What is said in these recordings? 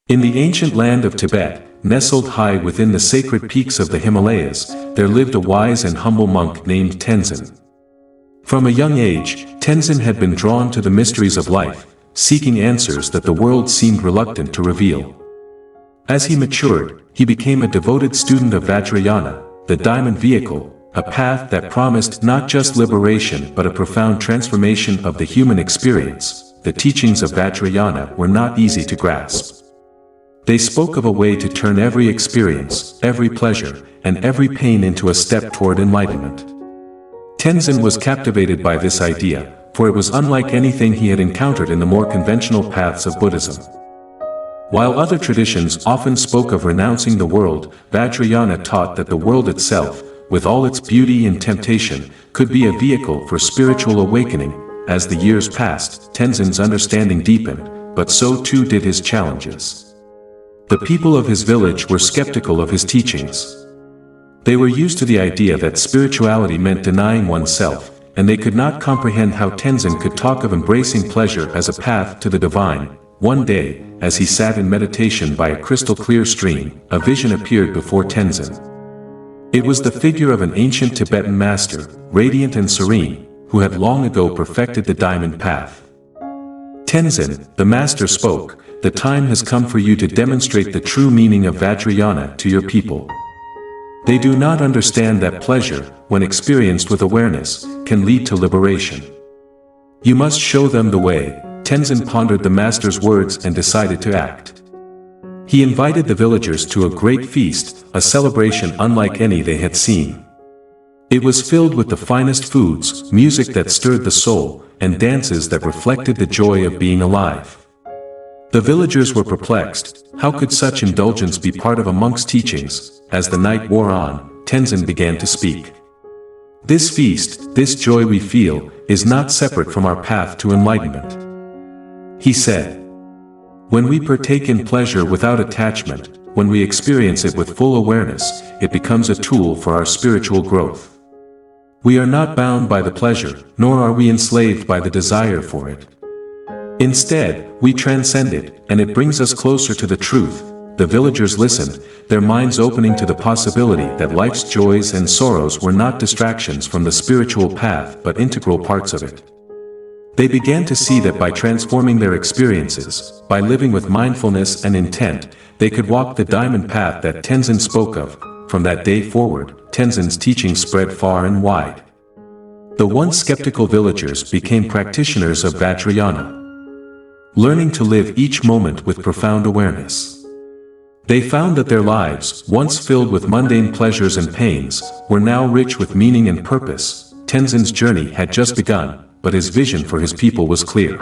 In the ancient land of Tibet, nestled high within the sacred peaks of the Himalayas, there lived a wise and humble monk named Tenzin. From a young age, Tenzin had been drawn to the mysteries of life, seeking answers that the world seemed reluctant to reveal. As he matured, he became a devoted student of Vajrayana, the diamond vehicle, a path that promised not just liberation but a profound transformation of the human experience. The teachings of Vajrayana were not easy to grasp. They spoke of a way to turn every experience, every pleasure, and every pain into a step toward enlightenment. Tenzin was captivated by this idea, for it was unlike anything he had encountered in the more conventional paths of Buddhism. While other traditions often spoke of renouncing the world, Vajrayana taught that the world itself, with all its beauty and temptation, could be a vehicle for spiritual awakening. As the years passed, Tenzin's understanding deepened, but so too did his challenges. The people of his village were skeptical of his teachings. They were used to the idea that spirituality meant denying oneself, and they could not comprehend how Tenzin could talk of embracing pleasure as a path to the divine. One day, as he sat in meditation by a crystal-clear stream, a vision appeared before Tenzin. It was the figure of an ancient Tibetan master, radiant and serene, who had long ago perfected the diamond path. Tenzin, the master spoke, "The time has come for you to demonstrate the true meaning of Vajrayana to your people. They do not understand that pleasure, when experienced with awareness, can lead to liberation. You must show them the way." Tenzin pondered the master's words and decided to act. He invited the villagers to a great feast, a celebration unlike any they had seen. It was filled with the finest foods, music that stirred the soul, and dances that reflected the joy of being alive. The villagers were perplexed. How could such indulgence be part of a monk's teachings? As the night wore on, Tenzin began to speak. This feast, this joy we feel, is not separate from our path to enlightenment. He said, when we partake in pleasure without attachment, when we experience it with full awareness, it becomes a tool for our spiritual growth. We are not bound by the pleasure, nor are we enslaved by the desire for it. Instead, we transcend it, and it brings us closer to the truth. The villagers listened, their minds opening to the possibility that life's joys and sorrows were not distractions from the spiritual path but integral parts of it. They began to see that by transforming their experiences, by living with mindfulness and intent, they could walk the diamond path that Tenzin spoke of. From that day forward, Tenzin's teachings spread far and wide. The once skeptical villagers became practitioners of Vajrayana, learning to live each moment with profound awareness. They found that their lives, once filled with mundane pleasures and pains, were now rich with meaning and purpose. Tenzin's journey had just begun, but his vision for his people was clear.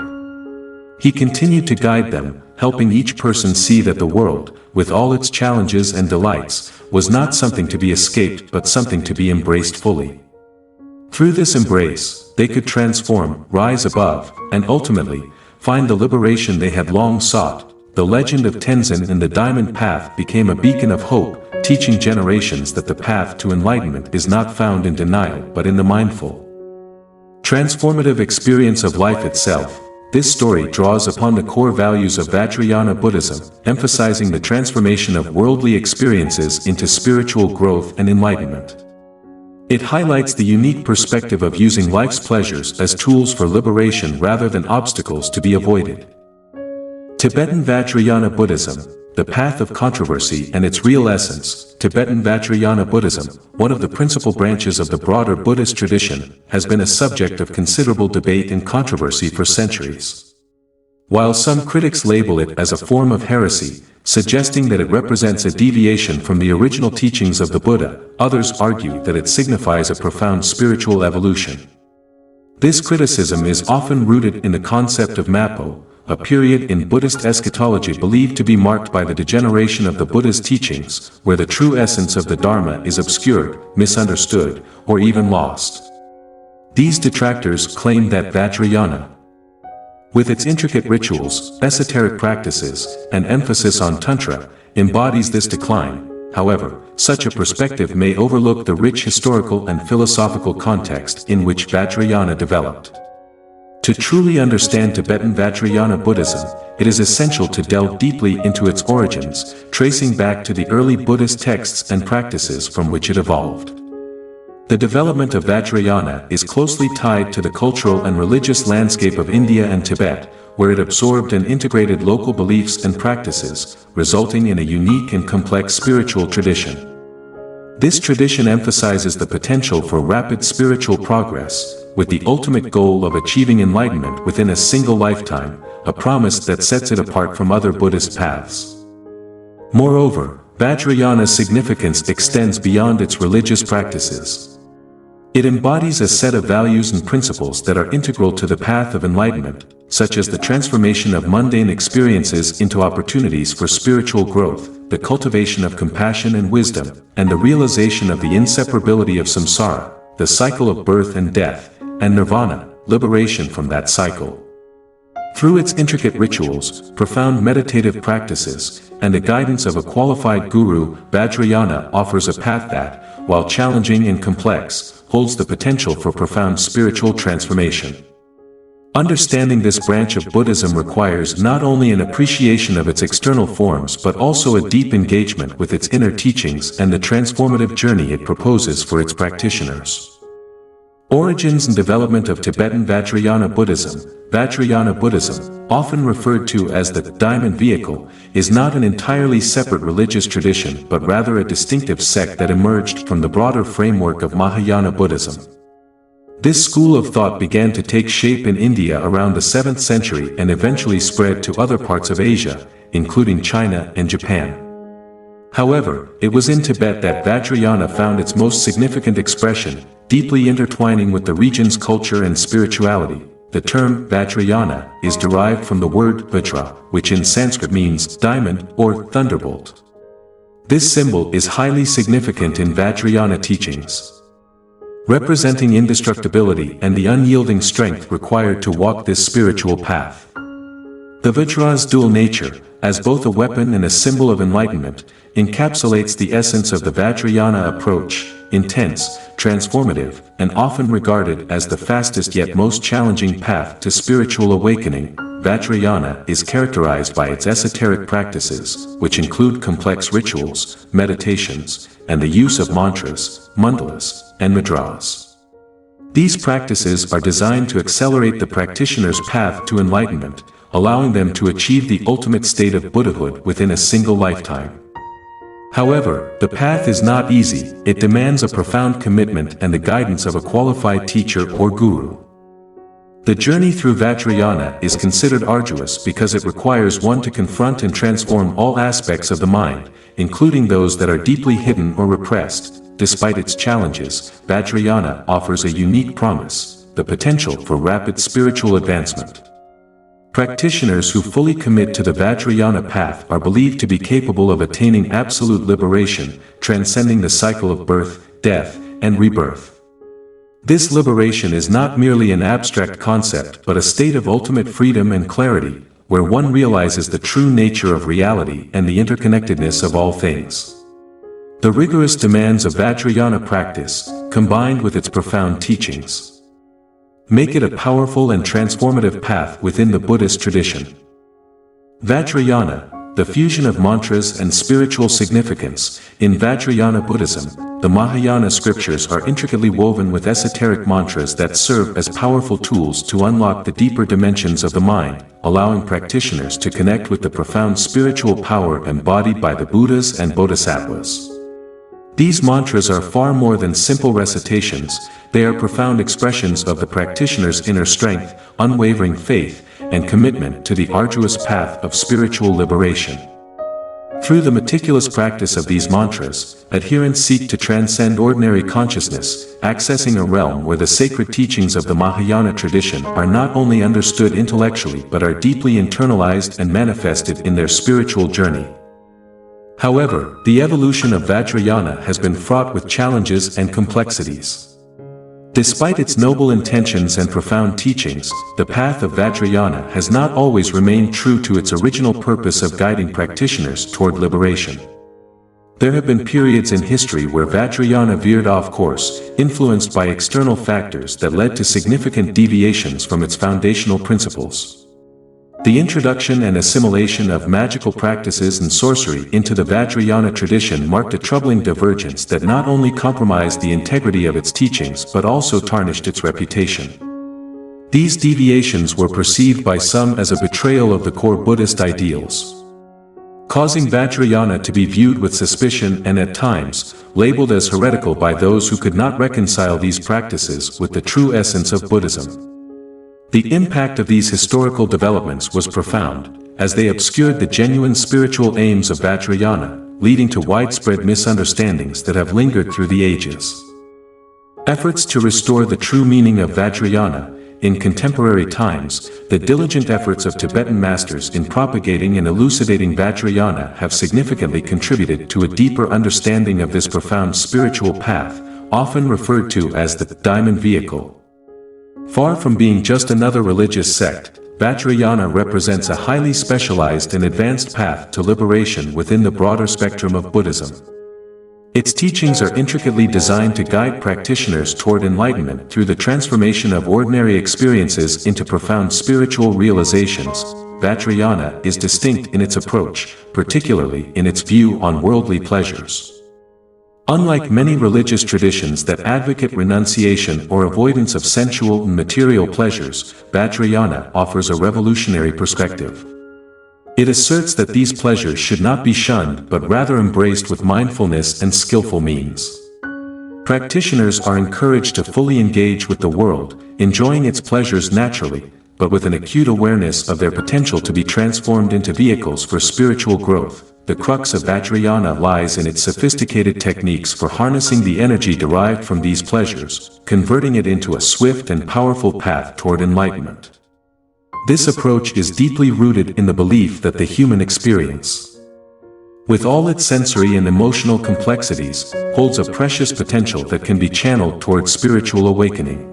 He continued to guide them, helping each person see that the world, with all its challenges and delights, was not something to be escaped but something to be embraced fully. Through this embrace, they could transform, rise above, and ultimately, find the liberation they had long sought. The legend of Tenzin and the Diamond Path became a beacon of hope, teaching generations that the path to enlightenment is not found in denial but in the mindful, transformative experience of life itself. This story draws upon the core values of Vajrayana Buddhism, emphasizing the transformation of worldly experiences into spiritual growth and enlightenment. It highlights the unique perspective of using life's pleasures as tools for liberation rather than obstacles to be avoided. Tibetan Vajrayana Buddhism, the path of controversy and its real essence. Tibetan Vajrayana Buddhism, one of the principal branches of the broader Buddhist tradition, has been a subject of considerable debate and controversy for centuries. While some critics label it as a form of heresy, suggesting that it represents a deviation from the original teachings of the Buddha, others argue that it signifies a profound spiritual evolution. This criticism is often rooted in the concept of Mappō, a period in Buddhist eschatology believed to be marked by the degeneration of the Buddha's teachings, where the true essence of the Dharma is obscured, misunderstood, or even lost. These detractors claim that Vajrayana, with its intricate rituals, esoteric practices, and emphasis on tantra, embodies this decline. However, such a perspective may overlook the rich historical and philosophical context in which Vajrayana developed. To truly understand Tibetan Vajrayana Buddhism, it is essential to delve deeply into its origins, tracing back to the early Buddhist texts and practices from which it evolved. The development of Vajrayana is closely tied to the cultural and religious landscape of India and Tibet, where it absorbed and integrated local beliefs and practices, resulting in a unique and complex spiritual tradition. This tradition emphasizes the potential for rapid spiritual progress, with the ultimate goal of achieving enlightenment within a single lifetime, a promise that sets it apart from other Buddhist paths. Moreover, Vajrayana's significance extends beyond its religious practices. It embodies a set of values and principles that are integral to the path of enlightenment, such as the transformation of mundane experiences into opportunities for spiritual growth, the cultivation of compassion and wisdom, and the realization of the inseparability of samsara, the cycle of birth and death, and nirvana, liberation from that cycle. Through its intricate rituals, profound meditative practices, and the guidance of a qualified guru, Vajrayana offers a path that, while challenging and complex, holds the potential for profound spiritual transformation. Understanding this branch of Buddhism requires not only an appreciation of its external forms but also a deep engagement with its inner teachings and the transformative journey it proposes for its practitioners. Origins and development of Tibetan Vajrayana Buddhism. Vajrayana Buddhism, often referred to as the diamond vehicle, is not an entirely separate religious tradition but rather a distinctive sect that emerged from the broader framework of Mahayana Buddhism. This school of thought began to take shape in India around the 7th century and eventually spread to other parts of Asia, including China and Japan. However, it was in Tibet that Vajrayana found its most significant expression, deeply intertwining with the region's culture and spirituality. The term Vajrayana is derived from the word Vajra, which in Sanskrit means diamond or thunderbolt. This symbol is highly significant in Vajrayana teachings, representing indestructibility and the unyielding strength required to walk this spiritual path. The Vajra's dual nature, as both a weapon and a symbol of enlightenment, encapsulates the essence of the Vajrayana approach: intense, transformative, and often regarded as the fastest yet most challenging path to spiritual awakening. Vajrayana is characterized by its esoteric practices, which include complex rituals, meditations, and the use of mantras, mandalas, and mudras. These practices are designed to accelerate the practitioner's path to enlightenment, allowing them to achieve the ultimate state of Buddhahood within a single lifetime. However, the path is not easy. It demands a profound commitment and the guidance of a qualified teacher or guru. The journey through Vajrayana is considered arduous because it requires one to confront and transform all aspects of the mind, including those that are deeply hidden or repressed. Despite its challenges, Vajrayana offers a unique promise: the potential for rapid spiritual advancement. Practitioners who fully commit to the Vajrayana path are believed to be capable of attaining absolute liberation, transcending the cycle of birth, death, and rebirth. This liberation is not merely an abstract concept but a state of ultimate freedom and clarity, where one realizes the true nature of reality and the interconnectedness of all things. The rigorous demands of Vajrayana practice, combined with its profound teachings, make it a powerful and transformative path within the Buddhist tradition. Vajrayana, the fusion of mantras and spiritual significance. In Vajrayana Buddhism, the Mahayana scriptures are intricately woven with esoteric mantras that serve as powerful tools to unlock the deeper dimensions of the mind, allowing practitioners to connect with the profound spiritual power embodied by the Buddhas and Bodhisattvas. These mantras are far more than simple recitations. They are profound expressions of the practitioner's inner strength, unwavering faith, and commitment to the arduous path of spiritual liberation. Through the meticulous practice of these mantras, adherents seek to transcend ordinary consciousness, accessing a realm where the sacred teachings of the Mahayana tradition are not only understood intellectually but are deeply internalized and manifested in their spiritual journey. However, the evolution of Vajrayana has been fraught with challenges and complexities. Despite its noble intentions and profound teachings, the path of Vajrayana has not always remained true to its original purpose of guiding practitioners toward liberation. There have been periods in history where Vajrayana veered off course, influenced by external factors that led to significant deviations from its foundational principles. The introduction and assimilation of magical practices and sorcery into the Vajrayana tradition marked a troubling divergence that not only compromised the integrity of its teachings but also tarnished its reputation. These deviations were perceived by some as a betrayal of the core Buddhist ideals, causing Vajrayana to be viewed with suspicion and at times, labeled as heretical by those who could not reconcile these practices with the true essence of Buddhism. The impact of these historical developments was profound, as they obscured the genuine spiritual aims of Vajrayana, leading to widespread misunderstandings that have lingered through the ages. Efforts to restore the true meaning of Vajrayana. In contemporary times, the diligent efforts of Tibetan masters in propagating and elucidating Vajrayana have significantly contributed to a deeper understanding of this profound spiritual path, often referred to as the Diamond Vehicle. Far from being just another religious sect, Vajrayana represents a highly specialized and advanced path to liberation within the broader spectrum of Buddhism. Its teachings are intricately designed to guide practitioners toward enlightenment through the transformation of ordinary experiences into profound spiritual realizations. Vajrayana is distinct in its approach, particularly in its view on worldly pleasures. Unlike many religious traditions that advocate renunciation or avoidance of sensual and material pleasures, Vajrayana offers a revolutionary perspective. It asserts that these pleasures should not be shunned but rather embraced with mindfulness and skillful means. Practitioners are encouraged to fully engage with the world, enjoying its pleasures naturally, but with an acute awareness of their potential to be transformed into vehicles for spiritual growth. The crux of Vajrayana lies in its sophisticated techniques for harnessing the energy derived from these pleasures, converting it into a swift and powerful path toward enlightenment. This approach is deeply rooted in the belief that the human experience, with all its sensory and emotional complexities, holds a precious potential that can be channeled towards spiritual awakening.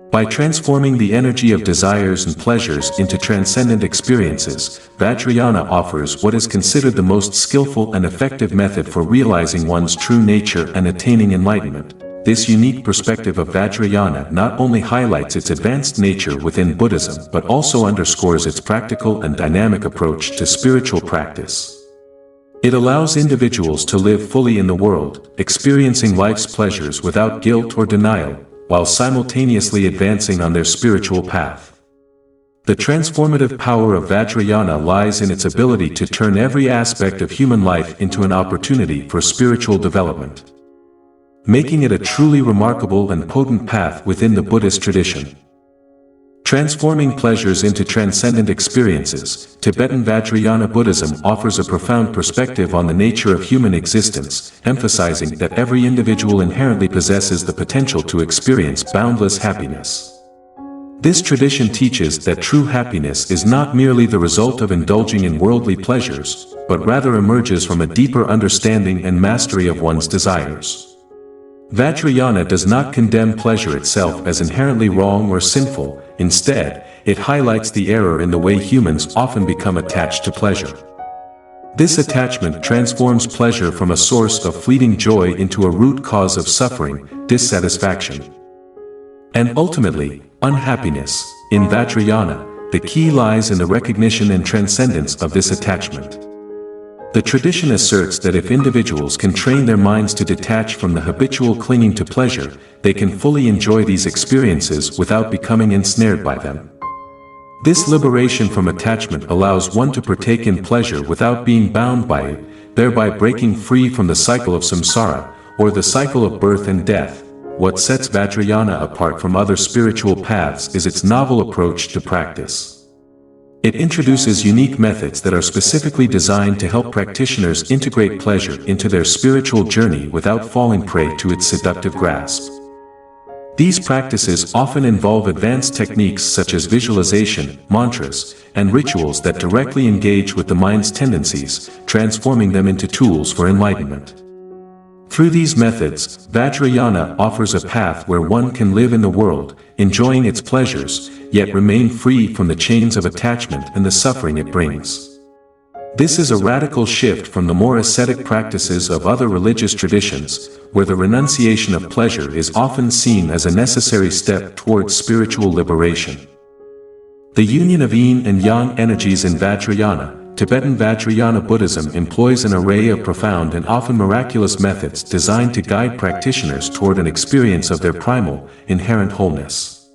By transforming the energy of desires and pleasures into transcendent experiences, Vajrayana offers what is considered the most skillful and effective method for realizing one's true nature and attaining enlightenment. This unique perspective of Vajrayana not only highlights its advanced nature within Buddhism but also underscores its practical and dynamic approach to spiritual practice. It allows individuals to live fully in the world, experiencing life's pleasures without guilt or denial, while simultaneously advancing on their spiritual path. The transformative power of Vajrayana lies in its ability to turn every aspect of human life into an opportunity for spiritual development, making it a truly remarkable and potent path within the Buddhist tradition. Transforming pleasures into transcendent experiences, Tibetan Vajrayana Buddhism offers a profound perspective on the nature of human existence, emphasizing that every individual inherently possesses the potential to experience boundless happiness. This tradition teaches that true happiness is not merely the result of indulging in worldly pleasures, but rather emerges from a deeper understanding and mastery of one's desires. Vajrayana does not condemn pleasure itself as inherently wrong or sinful. Instead, it highlights the error in the way humans often become attached to pleasure. This attachment transforms pleasure from a source of fleeting joy into a root cause of suffering, dissatisfaction, and ultimately, unhappiness. In Vajrayana, the key lies in the recognition and transcendence of this attachment. The tradition asserts that if individuals can train their minds to detach from the habitual clinging to pleasure, they can fully enjoy these experiences without becoming ensnared by them. This liberation from attachment allows one to partake in pleasure without being bound by it, thereby breaking free from the cycle of samsara, or the cycle of birth and death. What sets Vajrayana apart from other spiritual paths is its novel approach to practice. It introduces unique methods that are specifically designed to help practitioners integrate pleasure into their spiritual journey without falling prey to its seductive grasp. These practices often involve advanced techniques such as visualization, mantras, and rituals that directly engage with the mind's tendencies, transforming them into tools for enlightenment. Through these methods, Vajrayana offers a path where one can live in the world, enjoying its pleasures, yet remain free from the chains of attachment and the suffering it brings. This is a radical shift from the more ascetic practices of other religious traditions, where the renunciation of pleasure is often seen as a necessary step towards spiritual liberation. The union of yin and yang energies in Vajrayana, Tibetan Vajrayana Buddhism employs an array of profound and often miraculous methods designed to guide practitioners toward an experience of their primal, inherent wholeness.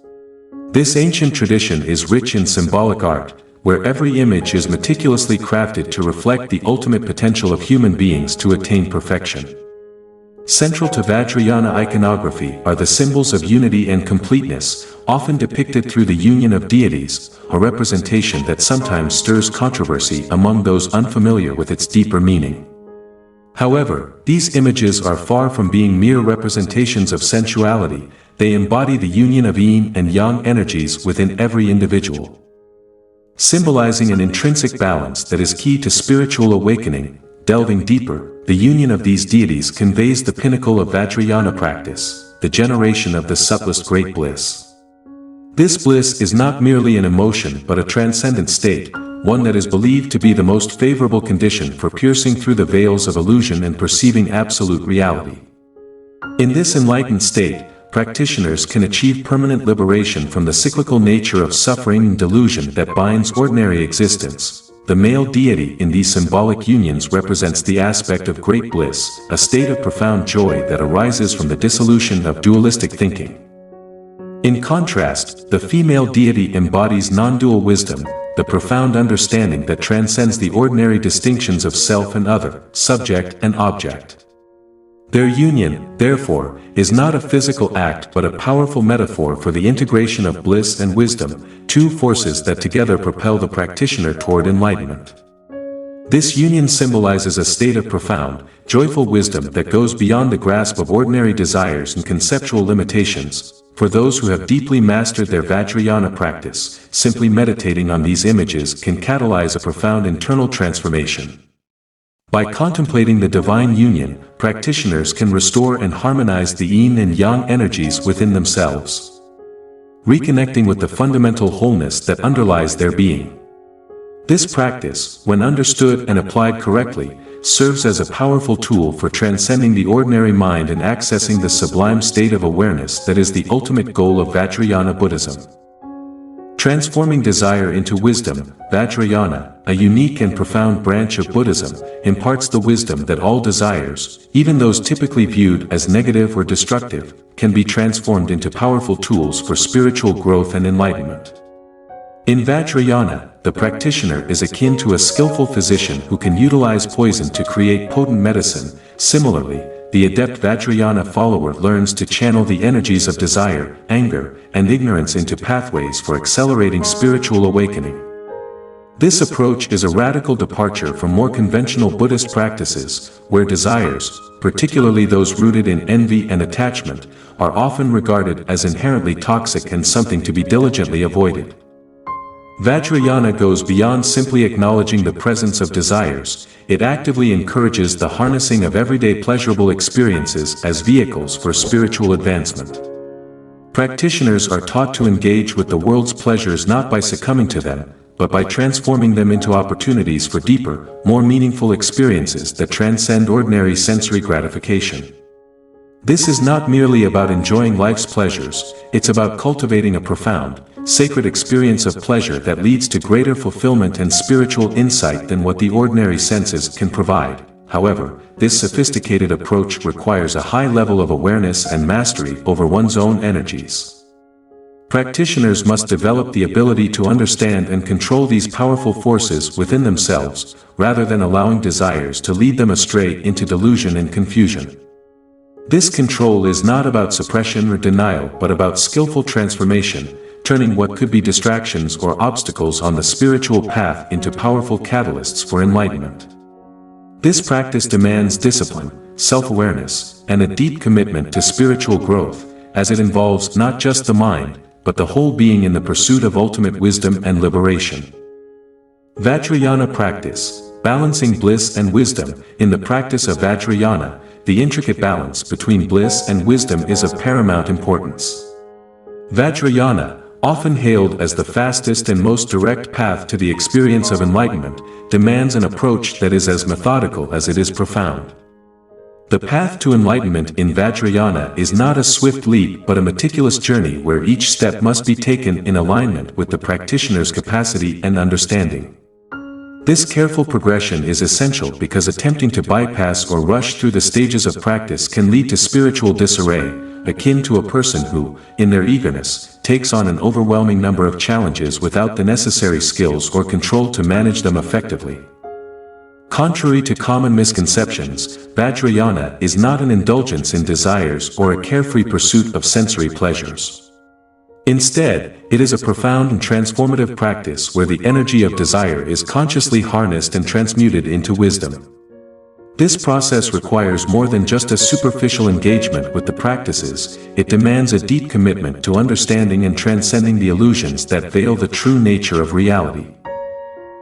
This ancient tradition is rich in symbolic art, where every image is meticulously crafted to reflect the ultimate potential of human beings to attain perfection. Central to Vajrayana iconography are the symbols of unity and completeness, often depicted through the union of deities, a representation that sometimes stirs controversy among those unfamiliar with its deeper meaning. However, these images are far from being mere representations of sensuality. They embody the union of yin and yang energies within every individual, symbolizing an intrinsic balance that is key to spiritual awakening. Delving deeper, the union of these deities conveys the pinnacle of Vajrayana practice, the generation of the subtlest great bliss. This bliss is not merely an emotion but a transcendent state, one that is believed to be the most favorable condition for piercing through the veils of illusion and perceiving absolute reality. In this enlightened state, practitioners can achieve permanent liberation from the cyclical nature of suffering and delusion that binds ordinary existence. The male deity in these symbolic unions represents the aspect of great bliss, a state of profound joy that arises from the dissolution of dualistic thinking. In contrast, the female deity embodies non-dual wisdom, the profound understanding that transcends the ordinary distinctions of self and other, subject and object. Their union, therefore, is not a physical act but a powerful metaphor for the integration of bliss and wisdom, two forces that together propel the practitioner toward enlightenment. This union symbolizes a state of profound, joyful wisdom that goes beyond the grasp of ordinary desires and conceptual limitations. For those who have deeply mastered their Vajrayana practice, simply meditating on these images can catalyze a profound internal transformation. By contemplating the divine union, practitioners can restore and harmonize the yin and yang energies within themselves, reconnecting with the fundamental wholeness that underlies their being. This practice, when understood and applied correctly, serves as a powerful tool for transcending the ordinary mind and accessing the sublime state of awareness that is the ultimate goal of Vajrayana Buddhism. Transforming desire into wisdom, Vajrayana, a unique and profound branch of Buddhism, imparts the wisdom that all desires, even those typically viewed as negative or destructive, can be transformed into powerful tools for spiritual growth and enlightenment. In Vajrayana, the practitioner is akin to a skillful physician who can utilize poison to create potent medicine. Similarly, the adept Vajrayana follower learns to channel the energies of desire, anger, and ignorance into pathways for accelerating spiritual awakening. This approach is a radical departure from more conventional Buddhist practices, where desires, particularly those rooted in envy and attachment, are often regarded as inherently toxic and something to be diligently avoided. Vajrayana goes beyond simply acknowledging the presence of desires. It actively encourages the harnessing of everyday pleasurable experiences as vehicles for spiritual advancement. Practitioners are taught to engage with the world's pleasures not by succumbing to them, but by transforming them into opportunities for deeper, more meaningful experiences that transcend ordinary sensory gratification. This is not merely about enjoying life's pleasures, it's about cultivating a profound, sacred experience of pleasure that leads to greater fulfillment and spiritual insight than what the ordinary senses can provide. However, this sophisticated approach requires a high level of awareness and mastery over one's own energies. Practitioners must develop the ability to understand and control these powerful forces within themselves, rather than allowing desires to lead them astray into delusion and confusion. This control is not about suppression or denial but about skillful transformation, turning what could be distractions or obstacles on the spiritual path into powerful catalysts for enlightenment. This practice demands discipline, self-awareness, and a deep commitment to spiritual growth, as it involves not just the mind, but the whole being in the pursuit of ultimate wisdom and liberation. Vajrayana practice, balancing bliss and wisdom. In the practice of Vajrayana, the intricate balance between bliss and wisdom is of paramount importance. Vajrayana, often hailed as the fastest and most direct path to the experience of enlightenment, demands an approach that is as methodical as it is profound. The path to enlightenment in Vajrayana is not a swift leap but a meticulous journey where each step must be taken in alignment with the practitioner's capacity and understanding. This careful progression is essential because attempting to bypass or rush through the stages of practice can lead to spiritual disarray, akin to a person who, in their eagerness, takes on an overwhelming number of challenges without the necessary skills or control to manage them effectively. Contrary to common misconceptions, Vajrayana is not an indulgence in desires or a carefree pursuit of sensory pleasures. Instead, it is a profound and transformative practice where the energy of desire is consciously harnessed and transmuted into wisdom. This process requires more than just a superficial engagement with the practices, it demands a deep commitment to understanding and transcending the illusions that veil the true nature of reality.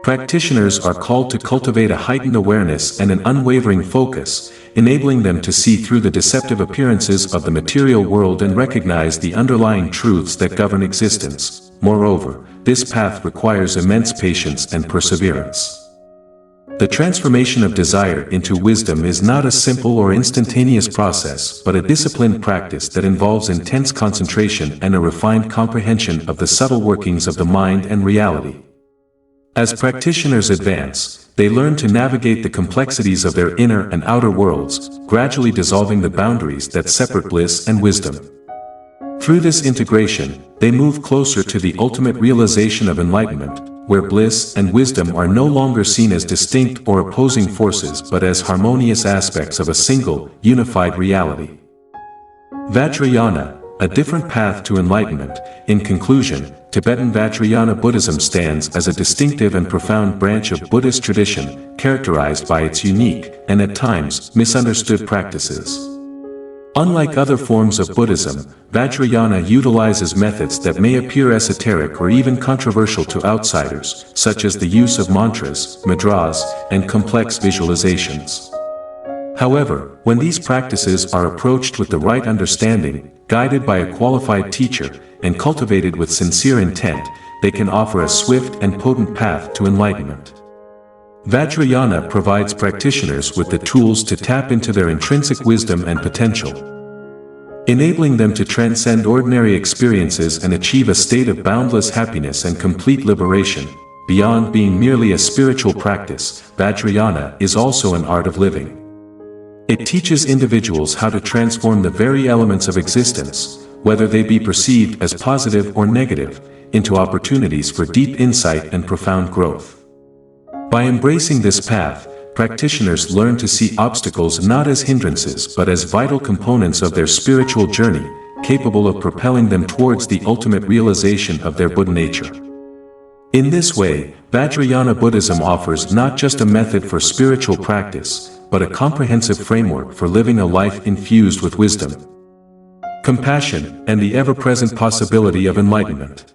Practitioners are called to cultivate a heightened awareness and an unwavering focus, enabling them to see through the deceptive appearances of the material world and recognize the underlying truths that govern existence. Moreover, this path requires immense patience and perseverance. The transformation of desire into wisdom is not a simple or instantaneous process but a disciplined practice that involves intense concentration and a refined comprehension of the subtle workings of the mind and reality. As practitioners advance, they learn to navigate the complexities of their inner and outer worlds, gradually dissolving the boundaries that separate bliss and wisdom. Through this integration, they move closer to the ultimate realization of enlightenment, where bliss and wisdom are no longer seen as distinct or opposing forces but as harmonious aspects of a single, unified reality. Vajrayana, a different path to enlightenment. In conclusion, Tibetan Vajrayana Buddhism stands as a distinctive and profound branch of Buddhist tradition, characterized by its unique, and at times, misunderstood practices. Unlike other forms of Buddhism, Vajrayana utilizes methods that may appear esoteric or even controversial to outsiders, such as the use of mantras, mudras, and complex visualizations. However, when these practices are approached with the right understanding, guided by a qualified teacher, and cultivated with sincere intent, they can offer a swift and potent path to enlightenment. Vajrayana provides practitioners with the tools to tap into their intrinsic wisdom and potential, enabling them to transcend ordinary experiences and achieve a state of boundless happiness and complete liberation. Beyond being merely a spiritual practice, Vajrayana is also an art of living. It teaches individuals how to transform the very elements of existence, whether they be perceived as positive or negative, into opportunities for deep insight and profound growth. By embracing this path, practitioners learn to see obstacles not as hindrances but as vital components of their spiritual journey, capable of propelling them towards the ultimate realization of their Buddha nature. In this way, Vajrayana Buddhism offers not just a method for spiritual practice, but a comprehensive framework for living a life infused with wisdom, compassion, and the ever-present possibility of enlightenment.